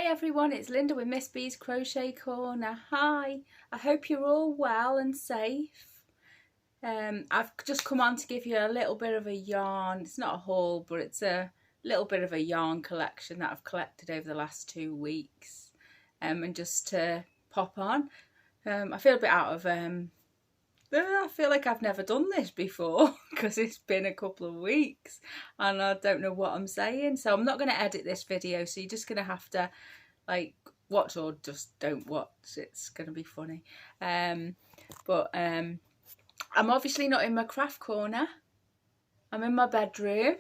Hi everyone, it's Linda with Miss B's Crochet Corner. Hi, I hope you're all well and safe. I've just come on to give you a little bit of a yarn. It's not a haul, but it's a little bit of a yarn collection that I've collected over the last 2 weeks. And just to pop on, I feel a bit out of I feel like I've never done this before because it's been a couple of weeks and I don't know what I'm saying. So I'm not going to edit this video, so you're just going to have to like watch or just don't watch. It's going to be funny. But I'm obviously not in my craft corner. I'm in my bedroom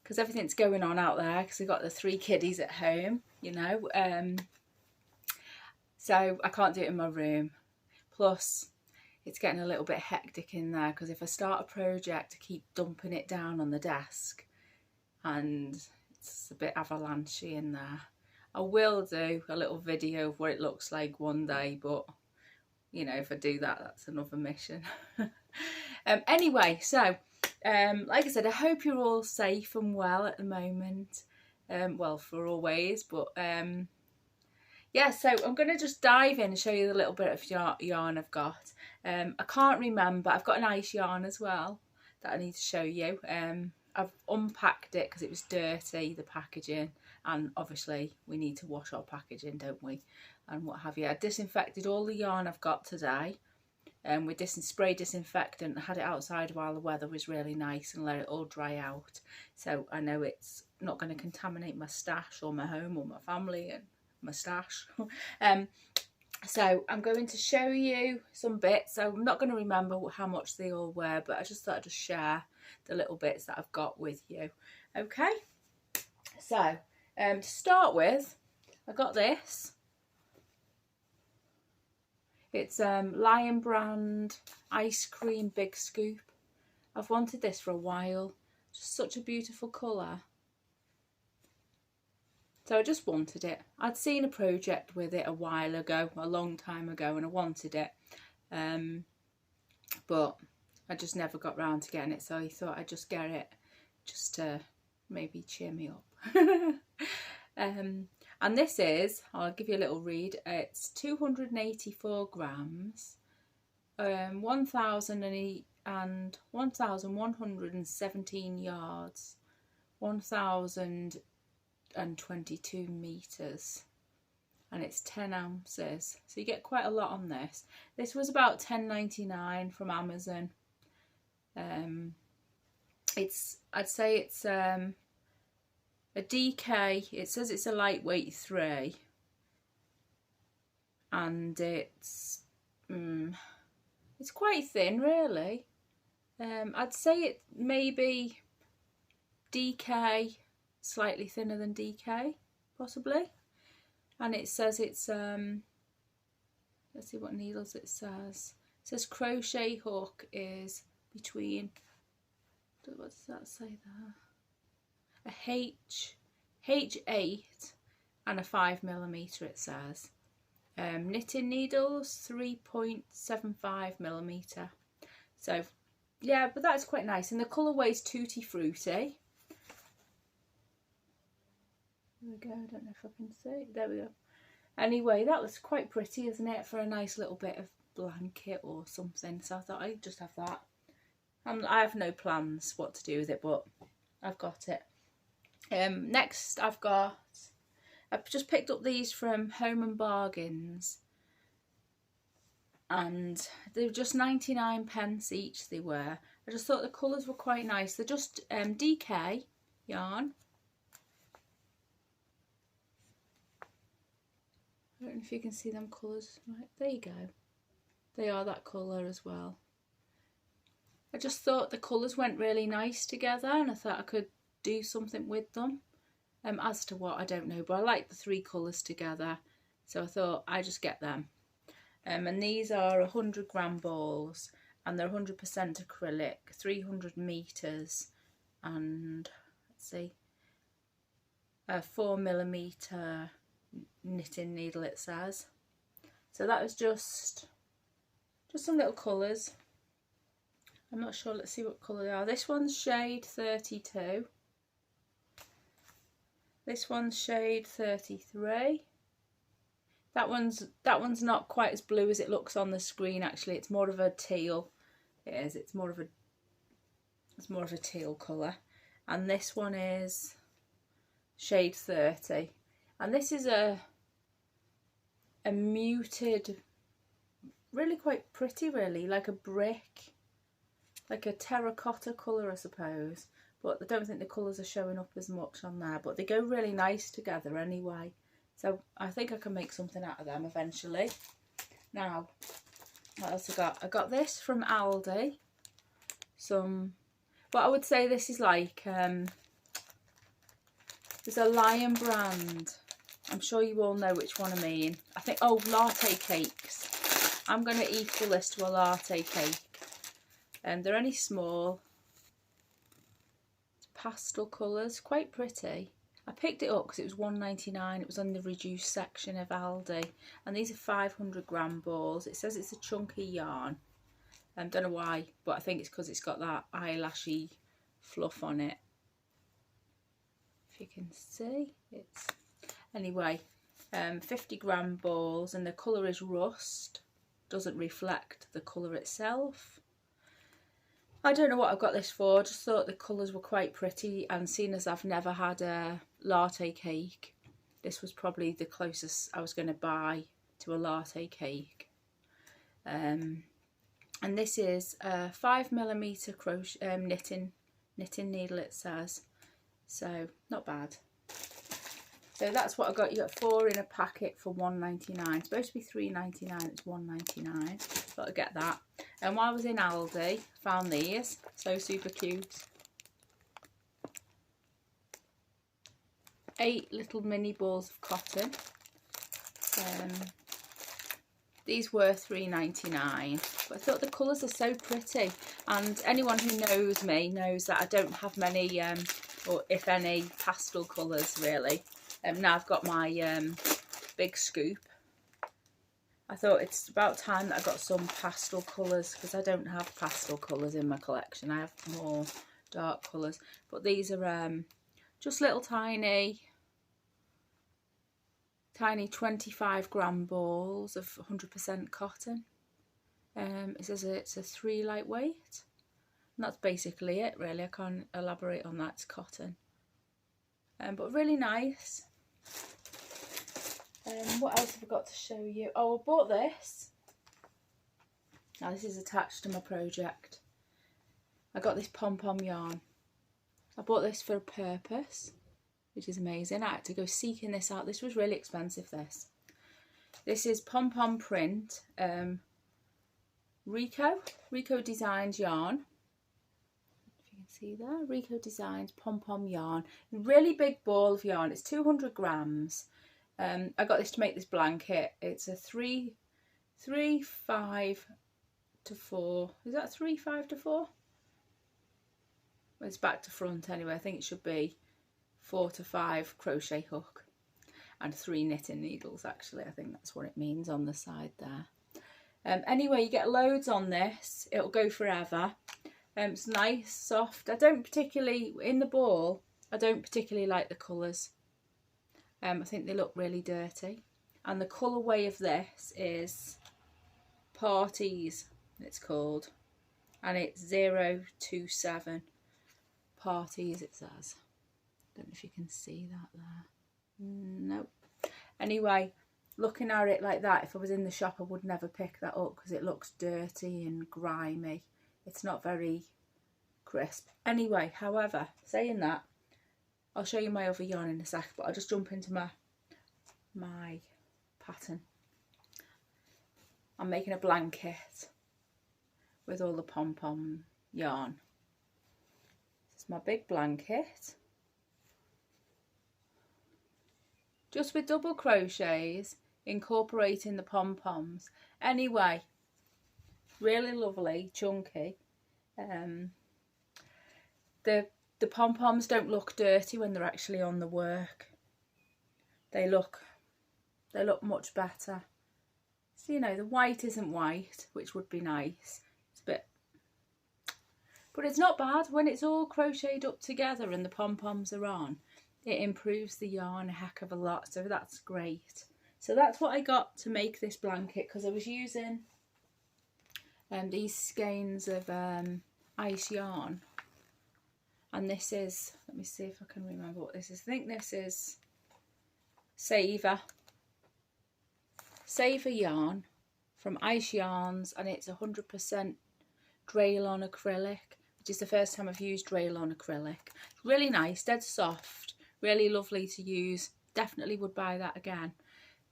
because everything's going on out there because I've got the 3 kiddies at home, you know. So I can't do it in my room. Plus, it's getting a little bit hectic in there because if I start a project, I keep dumping it down on the desk and it's a bit avalanchy in there. I will do a little video of what it looks like one day, but you know, if I do that, that's another mission. Anyway, so like I said, I hope you're all safe and well at the moment. Well, for always, but yeah, so I'm going to just dive in and show you the little bit of yarn I've got. I can't remember, I've got an ice yarn as well that I need to show you. I've unpacked it because it was dirty, the packaging, and obviously we need to wash our packaging, don't we, and what have you. I disinfected all the yarn I've got today with this spray disinfectant. I had it outside while the weather was really nice and let it all dry out, so I know it's not going to contaminate my stash or my home or my family and my stash. So I'm going to show you some bits. So I'm not going to remember how much they all were, but I just thought I'd just share the little bits that I've got with you. Okay, so to start with, I got this. It's Lion Brand Ice Cream Big Scoop. I've wanted this for a while. Just such a beautiful colour. So I just wanted it. I'd seen a project with it a while ago, a long time ago, and I wanted it. But I just never got round to getting it, so I thought I'd just get it just to maybe cheer me up. And this is, I'll give you a little read, it's 284 grams, 1,117 yards, 1,022 meters, and it's 10 ounces, so you get quite a lot on this. This was about £10.99 from Amazon. I'd say it's a DK. It says it's a lightweight 3, and it's quite thin, really. I'd say it maybe DK, slightly thinner than DK, possibly. And it says it's let's see what needles it says. It says crochet hook is between, what does that say there? A H8 and a 5mm, it says. Knitting needles 3.75mm. So yeah, but that's quite nice, and the colourway's Tutti Frutti. There we go, I don't know if I can see. There we go. Anyway, that was quite pretty, isn't it, for a nice little bit of blanket or something. So I thought I'd just have that. I have no plans what to do with it, but I've got it. Next I've just picked up these from Home and Bargains, and they were just 99p each. They were. I just thought the colours were quite nice. They're just DK yarn. I don't know if you can see them colours. Right, there you go. They are that colour as well. I just thought the colours went really nice together, and I thought I could do something with them. As to what, I don't know, but I like the 3 colours together, so I thought I'd just get them. And these are 100 gram balls, and they're 100% acrylic, 300 meters, and let's see, a 4mm knitting needle, it says. So that was just some little colours. I'm not sure, let's see what colour they are. This one's shade 32. This one's shade 33. That one's not quite as blue as it looks on the screen. Actually, it's more of a teal. It is. It's more of a teal colour. And this one is shade 30. And this is a muted, really quite pretty, really, like a brick, like a terracotta colour, I suppose. But I don't think the colours are showing up as much on there. But they go really nice together anyway. So I think I can make something out of them eventually. Now, what else I got? I got this from Aldi. But I would say this is like, there's a Lion brand. I'm sure you all know which one I mean. I think, oh, latte cakes. I'm going to equal this to a latte cake. And they're only small. Pastel colours, quite pretty. I picked it up because it was £1.99. It was on the reduced section of Aldi. And these are 500g balls. It says it's a chunky yarn. I don't know why, but I think it's because it's got that eyelashy fluff on it. If you can see, it's... Anyway, 50g balls, and the colour is rust. Doesn't reflect the colour itself. I don't know what I've got this for, just thought the colours were quite pretty, and seeing as I've never had a latte cake, this was probably the closest I was going to buy to a latte cake. And this is a 5mm crochet knitting needle, it says, so not bad. So that's what I got. You got 4 in a packet for £1.99. It's supposed to be £3.99. It's £1.99. Thought I'd get that. And while I was in Aldi, found these. So super cute. 8 little mini balls of cotton. These were £3.99. But I thought the colours are so pretty. And anyone who knows me knows that I don't have many, or if any, pastel colours really. Now I've got my big scoop. I thought it's about time that I got some pastel colours, because I don't have pastel colours in my collection. I have more dark colours. But these are just little tiny 25g balls of 100% cotton. It says it's a 3 lightweight. And that's basically it really. I can't elaborate on that. It's cotton. But really nice. What else have I got to show you? Oh, I bought this. Now this is attached to my project. I got this pom-pom yarn. I bought this for a purpose, which is amazing. I had to go seeking this out. This was really expensive, this. This is pom-pom print. Rico Designs yarn. If you can see there. Rico Designs pom-pom yarn. Really big ball of yarn. It's 200g. I got this to make this blanket. It's a 3, 5 to 4. Is that 3, 5 to 4? Well, it's back to front anyway. I think it should be 4 to 5 crochet hook and 3 knitting needles. Actually, I think that's what it means on the side there. Anyway, you get loads on this. It'll go forever. It's nice, soft. I don't particularly, in the ball, I don't particularly like the colours. I think they look really dirty. And the colourway of this is Parties, it's called. And it's 027 Parties, it says. Don't know if you can see that there. Nope. Anyway, looking at it like that, if I was in the shop, I would never pick that up because it looks dirty and grimy. It's not very crisp. Anyway, however, saying that, I'll show you my other yarn in a sec, but I'll just jump into my pattern. I'm making a blanket with all the pom-pom yarn. This is my big blanket. Just with double crochets, incorporating the pom-poms. Anyway, really lovely, chunky. The pom-poms don't look dirty when they're actually on the work. They look much better. So, you know, the white isn't white, which would be nice. It's a bit, but it's not bad when it's all crocheted up together and the pom-poms are on. It improves the yarn a heck of a lot, so that's great. So that's what I got to make this blanket, because I was using these skeins of ice yarn, and this is, let me see if I can remember what this is. I think this is Saver yarn from Ice Yarns, and it's 100% Draylon acrylic, which is the first time I've used Draylon acrylic. It's really nice, dead soft, really lovely to use. Definitely would buy that again.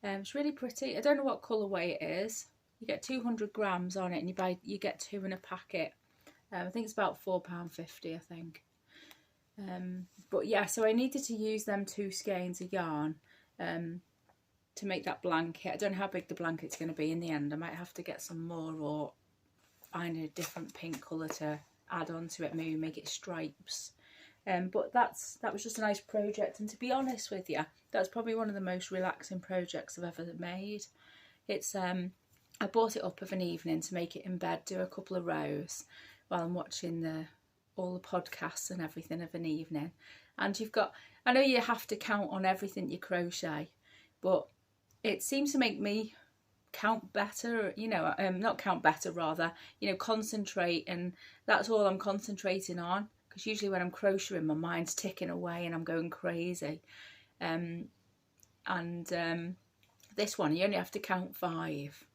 It's really pretty. I don't know what colourway it is. You get 200 grams on it, and you get 2 in a packet. I think it's about £4.50, I think. But yeah, so I needed to use them 2 skeins of yarn to make that blanket. I don't know how big the blanket's going to be in the end. I might have to get some more, or find a different pink colour to add on to it, maybe make it stripes. But that was just a nice project, and to be honest with you, that's probably one of the most relaxing projects I've ever made. It's I bought it up of an evening to make it in bed, do a couple of rows while I'm watching all the podcasts and everything of an evening. And you've got, I know you have to count on everything you crochet, but it seems to make me count better, you know, not count better, rather, you know, concentrate, and that's all I'm concentrating on, because usually when I'm crocheting my mind's ticking away and I'm going crazy. This one you only have to count 5,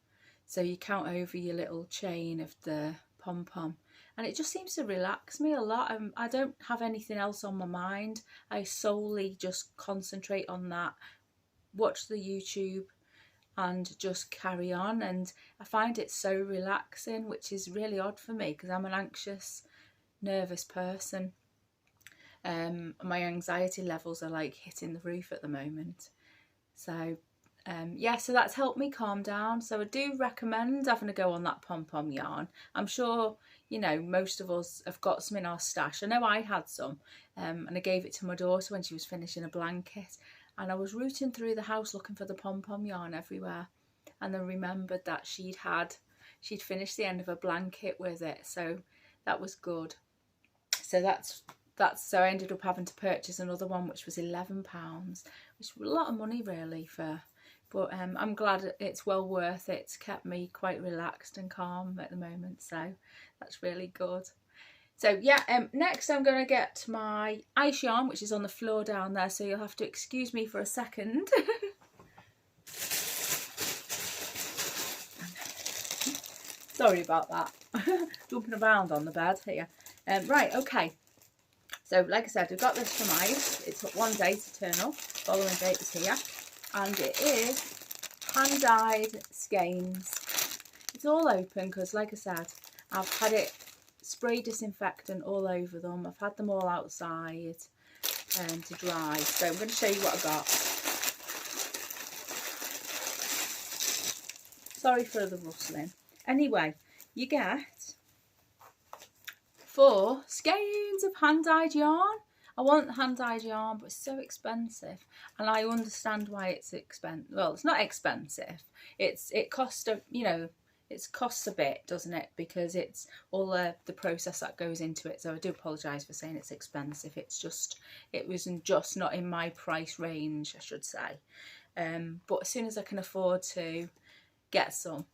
so you count over your little chain of the pom-pom, and it just seems to relax me a lot. I don't have anything else on my mind. I solely just concentrate on that, watch the YouTube and just carry on, and I find it so relaxing, which is really odd for me because I'm an anxious, nervous person. My anxiety levels are like hitting the roof at the moment. So yeah, so that's helped me calm down. So I do recommend having a go on that pom-pom yarn. I'm sure, you know, most of us have got some in our stash. I know I had some, and I gave it to my daughter when she was finishing a blanket, and I was rooting through the house looking for the pom-pom yarn everywhere, and then remembered that she'd finished the end of a blanket with it, so that was good. So so I ended up having to purchase another one, which was £11, which was a lot of money really but I'm glad it's well worth it. It's kept me quite relaxed and calm at the moment, so that's really good. So yeah, next I'm going to get my ice yarn, which is on the floor down there, so you'll have to excuse me for a second. Sorry about that. Jumping around on the bed here. Right, okay. So like I said, we've got this from Ice. It took 1 day to turn up. Following day it was here. And it is hand-dyed skeins. It's all open because, like I said, I've had it spray disinfectant all over them. I've had them all outside to dry. So I'm going to show you what I got. Sorry for the rustling. Anyway, you get 4 skeins of hand-dyed yarn. I want hand-dyed yarn, but it's so expensive, and I understand why it's expensive. Well, it's not expensive. It costs a, you know, it costs a bit, doesn't it? Because it's all the process that goes into it. So I do apologise for saying it's expensive. It wasn't just not in my price range, I should say. But as soon as I can afford to get some,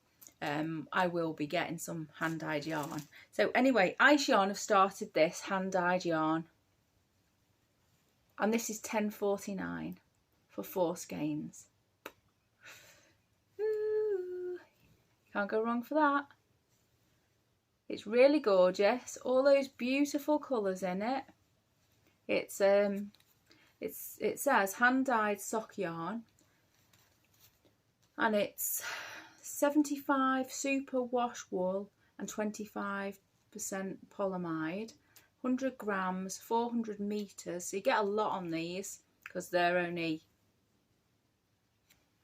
I will be getting some hand-dyed yarn. So anyway, Ice Yarn have started this hand-dyed yarn, and this is £10.49 for 4 skeins. Ooh, can't go wrong for that. It's really gorgeous. All those beautiful colours in it. It says hand-dyed sock yarn, and it's 75 super wash wool and 25% polyamide, 100 grams, 400 meters. So you get a lot on these because they're only,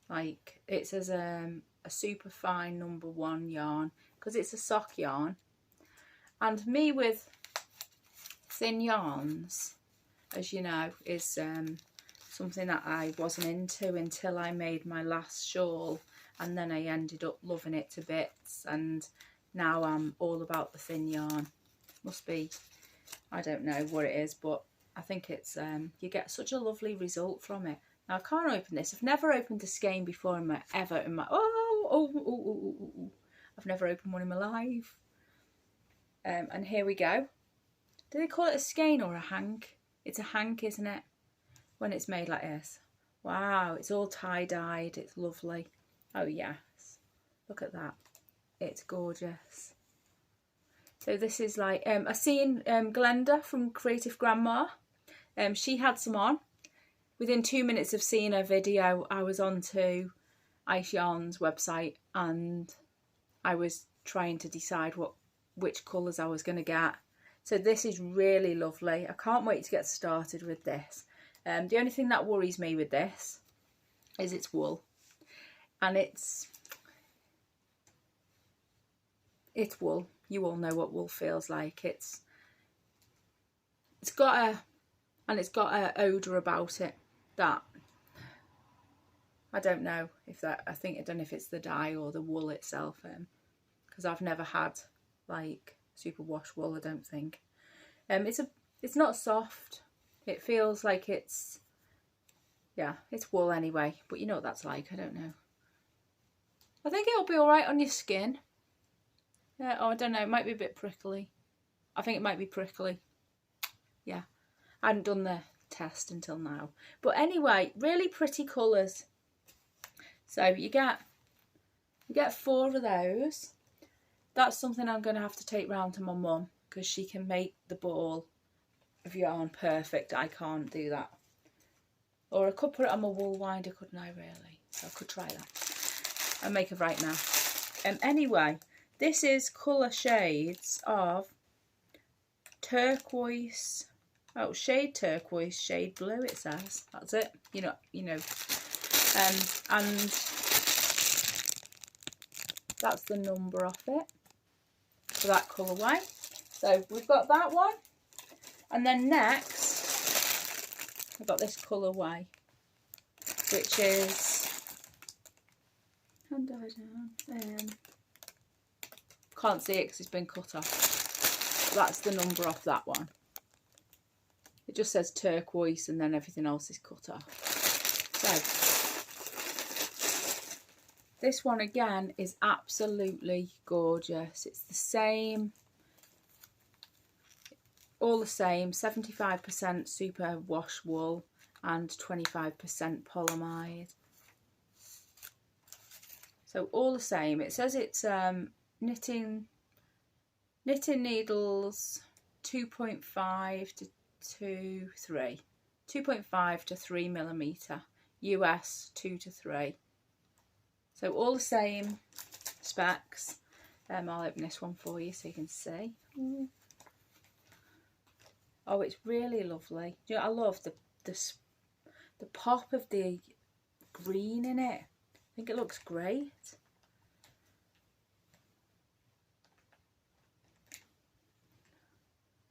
like, it says a super fine #1 yarn because it's a sock yarn. And me with thin yarns, as you know, is something that I wasn't into until I made my last shawl, and then I ended up loving it to bits, and now I'm all about the thin yarn. Must be, I don't know what it is, but I think it's you get such a lovely result from it. Now, I can't open this. I've never opened a skein before in my I've never opened one in my life. And here we go. Do they call it a skein or a hank? It's a hank, isn't it? When it's made like this. Wow, it's all tie-dyed. It's lovely. Oh, yes. Look at that. It's gorgeous. So this is like, I seen Glenda from Creative Grandma. She had some on. Within 2 minutes of seeing her video, I was onto Ice Yarn's website and I was trying to decide which colours I was going to get. So this is really lovely. I can't wait to get started with this. The only thing that worries me with this is it's wool. And it's wool. You all know what wool feels like. It's got a odour about it that I don't know if that, I don't know if it's the dye or the wool itself, because I've never had like superwash wool, I don't think. It's not soft. It feels like it's wool anyway, but you know what that's like. I don't know. I think it'll be all right on your skin. Yeah, oh, I don't know, it might be a bit prickly. I think it might be prickly. Yeah, I hadn't done the test until now. But anyway, really pretty colours. So you get 4 of those. That's something I'm going to have to take round to my mum because she can make the ball of yarn perfect. I can't do that. Or I could put it on my wool winder, couldn't I, really? So I could try that. I'll make it right now. Anyway, this is colour shades of turquoise. Oh, shade turquoise, shade blue, it says. That's it. You know. And that's the number off it for that colourway. So we've got that one. And then next, I've got this colourway, which is, can't see it because it's been cut off. That's the number off that one. It just says turquoise and then everything else is cut off. So, this one again is absolutely gorgeous. It's the same, all the same, 75% super wash wool and 25% polyamide. So all the same. It says it's knitting needles 2.5 to 3 millimetre, US 2 to 3. So all the same specs. I'll open this one for you so you can see. Oh, it's really lovely. You know, I love the pop of the green in it. I think it looks great.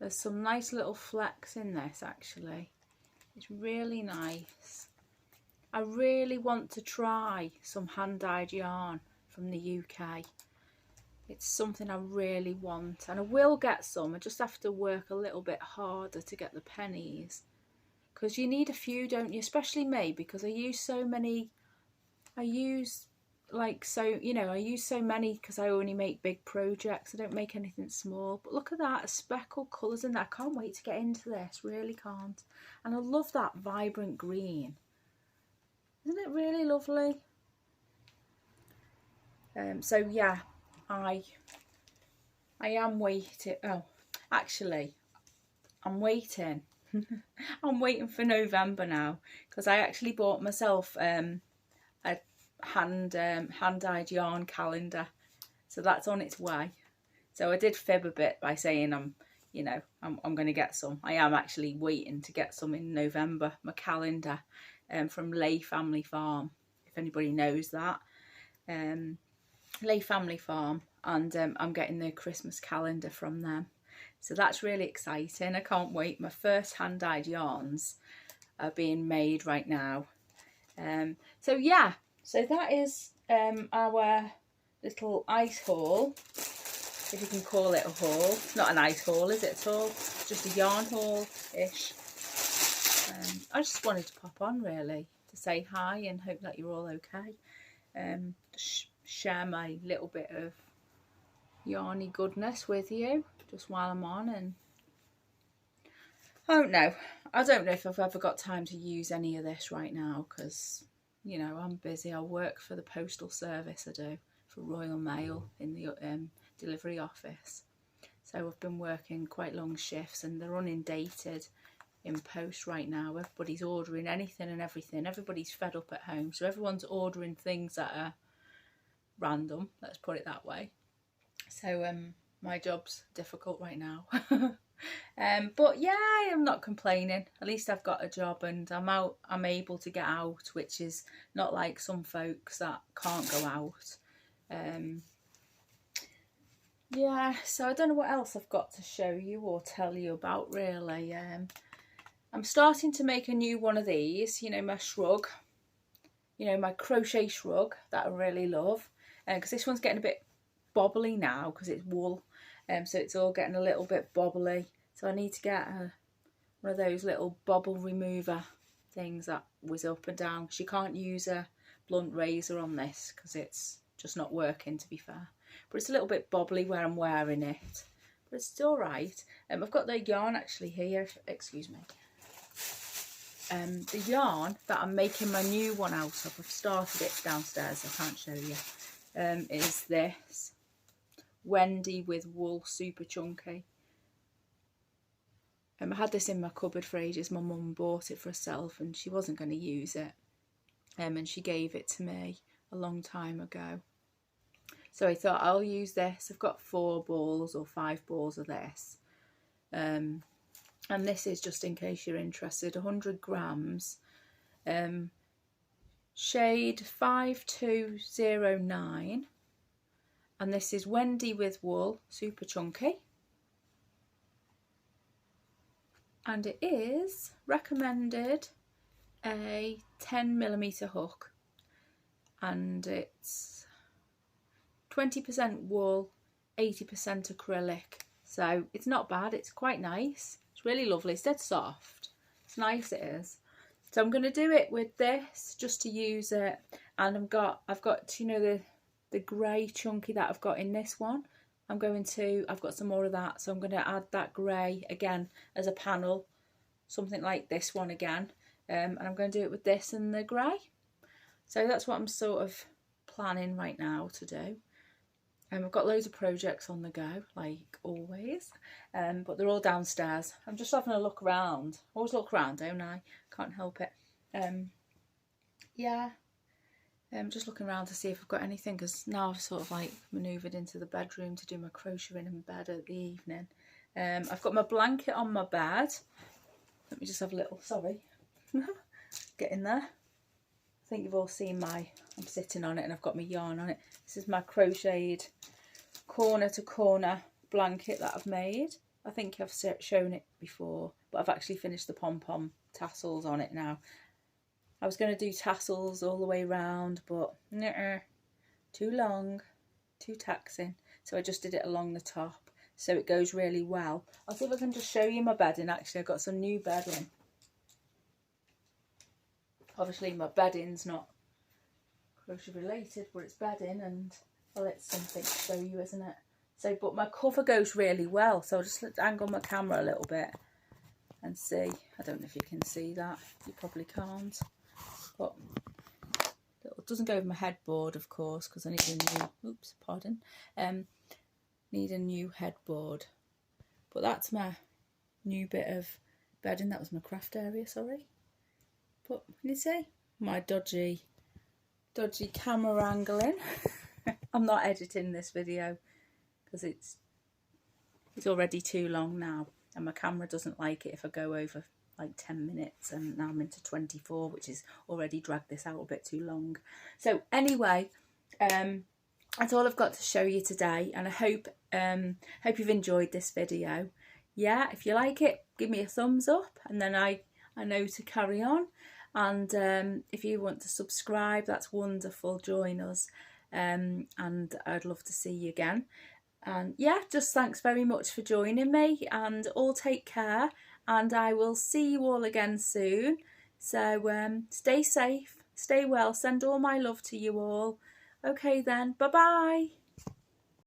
There's some nice little flecks in this actually. It's really nice. I really want to try some hand-dyed yarn from the UK. It's something I really want, and I will get some. I just have to work a little bit harder to get the pennies, because you need a few, don't you? Especially me, because I use so many. I use so many because I only make big projects. I don't make anything small. But look at that, speckled colours in there. I can't wait to get into this, really can't. And I love that vibrant green. Isn't it really lovely? So yeah, I am waiting. Oh, actually, I'm waiting. I'm waiting for November now, because I actually bought myself a hand-dyed yarn calendar, so that's on its way. So I did fib a bit by saying I'm going to get some. I am actually waiting to get some in November. My calendar from Lay Family Farm, if anybody knows that. Lay Family Farm, and I'm getting the Christmas calendar from them. So that's really exciting. I can't wait. My first hand-dyed yarns are being made right now. So yeah, so that is our little ice haul, if you can call it a haul. It's not an ice haul, is it at all? It's just a yarn haul-ish. I just wanted to pop on, really. to say hi and hope that you're all okay. Share my little bit of yarny goodness with you just while I'm on. And I don't know if I've ever got time to use any of this right now, because, you know, I'm busy. I work for the postal service, I do, for Royal Mail in the delivery office. So I've been working quite long shifts and they're inundated in post right now. Everybody's ordering anything and everything. Everybody's fed up at home, so everyone's ordering things that are random, let's put it that way. So my job's difficult right now. But yeah, I'm not complaining. At least I've got a job and I'm able to get out, which is not like some folks that can't go out. Yeah, so I don't know what else I've got to show you or tell you about, really. I'm starting to make a new one of these, you know, my shrug, you know, my crochet shrug that I really love. Because this one's getting a bit bobbly now because it's wool, so it's all getting a little bit bobbly. So I need to get one of those little bobble remover things that whiz up and down, because you can't use a blunt razor on this because it's just not working, to be fair. But it's a little bit bobbly where I'm wearing it, but it's still right. I've got the yarn actually here, excuse me. The yarn that I'm making my new one out of, I've started it downstairs, I can't show you, is this Wendy with Wool Super Chunky. I had this in my cupboard for ages. My mum bought it for herself and she wasn't going to use it, and she gave it to me a long time ago. So I thought I'll use this. I've got 4 balls or 5 balls of this. And this is, just in case you're interested, 100 grams. Shade 5209. And this is Wendy with Wool Super Chunky. And it is recommended a 10mm hook. And it's 20% wool, 80% acrylic. So it's not bad, it's quite nice. It's really lovely, it's dead soft. It's nice, it is. So I'm going to do it with this just to use it. And I've got you know, the grey chunky that I've got in this one. I've got some more of that. So I'm going to add that grey again as a panel. Something like this one again. And I'm going to do it with this and the grey. So that's what I'm sort of planning right now to do. I've got loads of projects on the go, like always, but they're all downstairs. I'm just having a look around. Always look around, don't I? Can't help it. Yeah, I'm just looking around to see if I've got anything, because now I've sort of like manoeuvred into the bedroom to do my crocheting in bed at the evening. I've got my blanket on my bed. Let me just have a little, sorry, get in there. I think you've all seen I'm sitting on it and I've got my yarn on it. This is my crocheted corner to corner blanket that I've made. I think I've shown it before, but I've actually finished the pom-pom tassels on it now. I was going to do tassels all the way around, but too long, too taxing. So I just did it along the top, so it goes really well. I'll see if I can just show you my bedding. Actually, I've got some new bedding. Obviously my bedding's not crochet related, but it's bedding, and well, it's something to show you, isn't it? So, but my cover goes really well, so I'll just angle my camera a little bit and see. I don't know if you can see that, you probably can't, but it doesn't go over my headboard, of course, because I need a new, oops, pardon, need a new headboard. But that's my new bit of bedding. That was my craft area, sorry. But can you see my dodgy camera angling? I'm not editing this video because it's already too long now, and my camera doesn't like it if I go over like 10 minutes, and now I'm into 24, which is already dragged this out a bit too long. So anyway, that's all I've got to show you today, and I hope you've enjoyed this video. Yeah, if you like it, give me a thumbs up, and then I know to carry on. And if you want to subscribe, that's wonderful, join us, and I'd love to see you again. And yeah, just thanks very much for joining me, and all take care, and I will see you all again soon. So stay safe, stay well, send all my love to you all. Okay then, bye bye.